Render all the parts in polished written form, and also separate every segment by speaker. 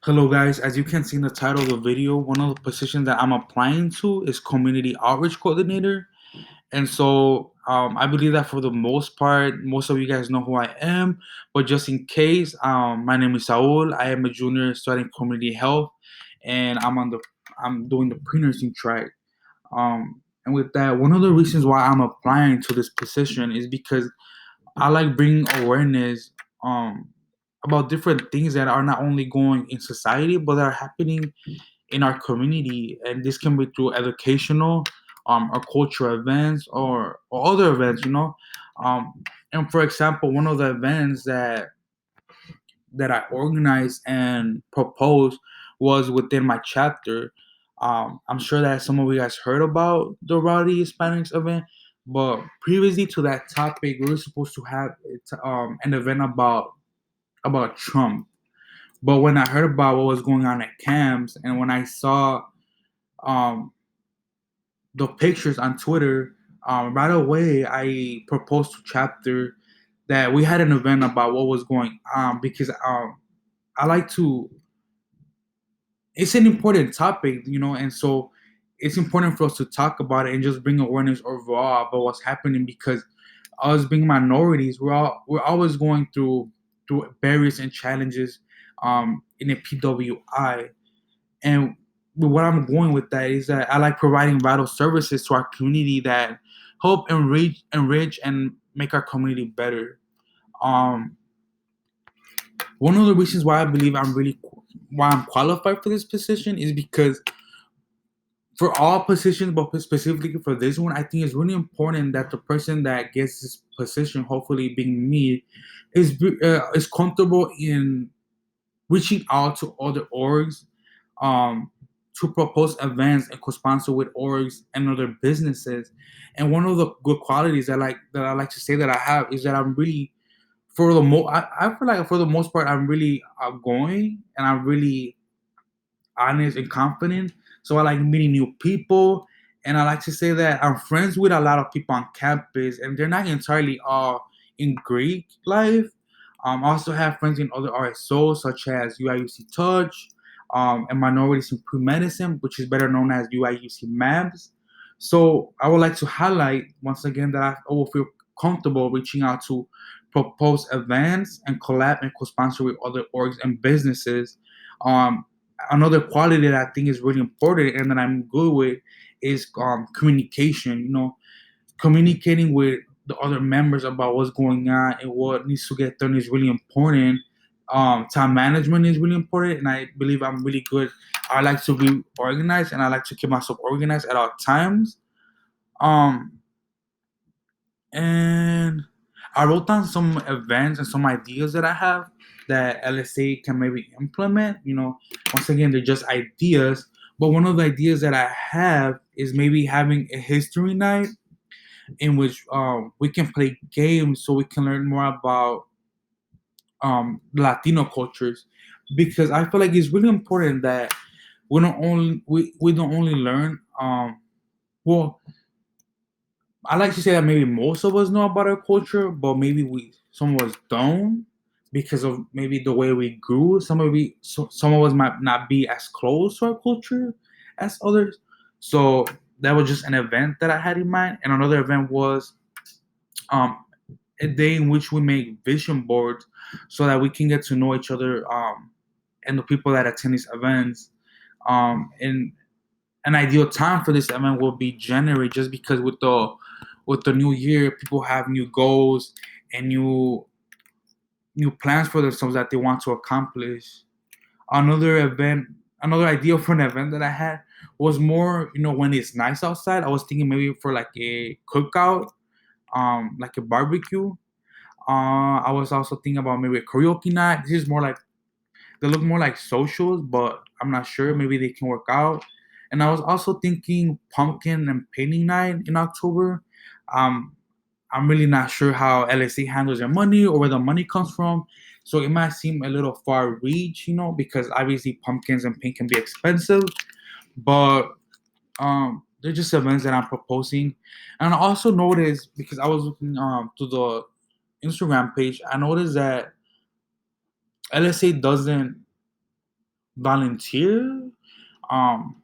Speaker 1: Hello guys, as you can see in the title of the video, one of the positions that I'm applying to is community outreach coordinator. And so I believe that for the most part, most of you guys know who I am, but just in case, my name is Saul. I am a junior studying community health, and I'm doing the pre-nursing track. And with that, one of the reasons why I'm applying to this position is because I like bringing awareness um, about different things that are not only going in society but that are happening in our community, and this can be through educational or cultural events or other events. And for example, one of the events that I organized and proposed was within my chapter. I'm sure that some of you guys heard about the Rowdy Hispanics event, but previously to that topic, we were supposed to have an event about Trump. But when I heard about what was going on at camps, and when I saw um, the pictures on Twitter, right away I proposed to chapter that we had an event about what was going on because I like to it's an important topic, and so it's important for us to talk about it and just bring awareness overall about what's happening because us being minorities, we're always going through barriers and challenges in a PWI. And what I'm going with that is that I like providing vital services to our community that help enrich and make our community better. Um, One of the reasons why I believe why I'm qualified for this position is because for all positions, but specifically for this one, I think it's really important that the person that gets this position, hopefully being me, is comfortable in reaching out to other orgs, um, to propose events and co-sponsor with orgs and other businesses. And one of the good qualities that I like to say that I have is that I'm really I feel like for the most part I'm really outgoing and I'm really honest and confident. So I like meeting new people, and I like to say that I'm friends with a lot of people on campus, and they're not entirely all in Greek life. I also have friends in other RSOs such as UIUC Touch, and Minorities in Pre-Medicine, which is better known as UIUC MABS. So I would like to highlight once again that I will feel comfortable reaching out to propose events and collab and co-sponsor with other orgs and businesses. Um, Another quality that I think is really important and that I'm good with is communication. Communicating with the other members about what's going on and what needs to get done is really important. Time management is really important, and I believe I'm really good. I like to be organized, and I like to keep myself organized at all times. Um, and I wrote down some events and some ideas that I have that LSA can maybe implement. Once again, they're just ideas. But one of the ideas that I have is maybe having a history night in which we can play games so we can learn more about Latino cultures. Because I feel like it's really important that we don't only learn. Well, I like to say that maybe most of us know about our culture, but maybe some of us don't because of maybe the way we grew. Some of us might not be as close to our culture as others. So that was just an event that I had in mind, and another event was um, a day in which we make vision boards so that we can get to know each other and the people that attend these events. And an ideal time for this event will be January, just because with the new year, people have new goals and new plans for themselves that they want to accomplish. Another event, another idea for an event that I had was more, when it's nice outside. I was thinking maybe for like a cookout, like a barbecue. I was also thinking about maybe a karaoke night. This is more like they look more like socials, but I'm not sure. Maybe they can work out. And I was also thinking pumpkin and painting night in October. Um, I'm really not sure how LSC handles their money or where the money comes from. So it might seem a little far reach, because obviously pumpkins and paint can be expensive. But they're just events that I'm proposing. And I also noticed, because I was looking to the Instagram page, I noticed that LSA doesn't volunteer um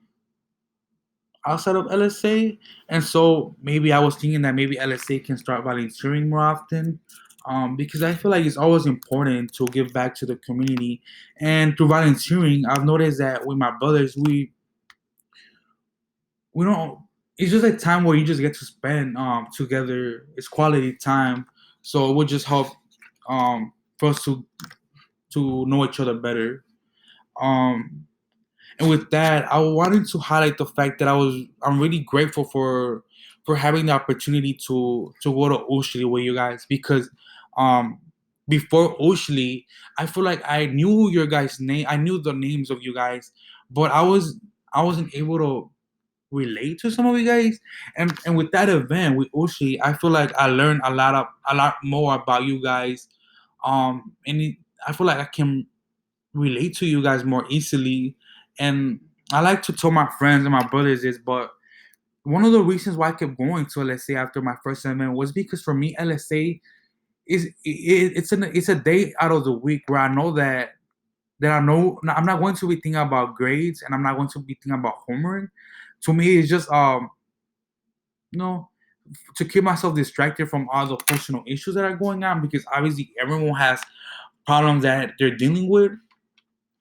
Speaker 1: outside of LSA, and so maybe I was thinking that maybe LSA can start volunteering more often, because I feel like it's always important to give back to the community. And through volunteering, I've noticed that with my brothers, we don't. It's just a time where you just get to spend together. It's quality time, so it would just help for us to know each other better. Um, And with that, I wanted to highlight the fact that I'm really grateful for having the opportunity to go to Oshly with you guys, because um before Oshly, I feel like I knew your guys' name. I knew the names of you guys, but I wasn't able to relate to some of you guys. And with that event with Oshly, I feel like I learned a lot more about you guys. I feel like I can relate to you guys more easily. And I like to tell my friends and my brothers this, but one of the reasons why I kept going to LSA after my first event was because for me, LSA it's a day out of the week where I know that I know I'm not going to be thinking about grades, and I'm not going to be thinking about homework. To me, it's just you know to keep myself distracted from all the personal issues that are going on, because obviously everyone has problems that they're dealing with.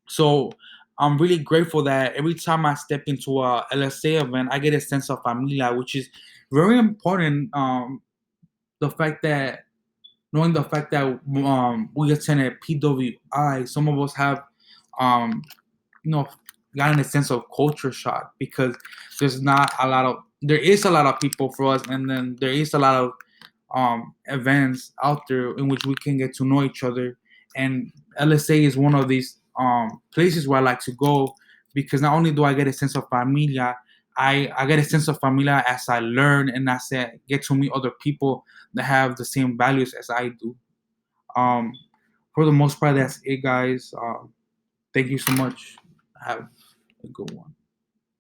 Speaker 1: So I'm really grateful that every time I step into a LSA event, I get a sense of familia, which is very important. The fact that knowing the fact that we attended PWI, some of us have um, you know gotten a sense of culture shock, because there is a lot of people for us, and then there is a lot of events out there in which we can get to know each other. And LSA is one of these places where I like to go, because not only do I get a sense of familia, I get a sense of familia as I learn, and as I get to meet other people that have the same values as I do. Um, for the most part, that's it, guys. Thank you so much. Have a good one.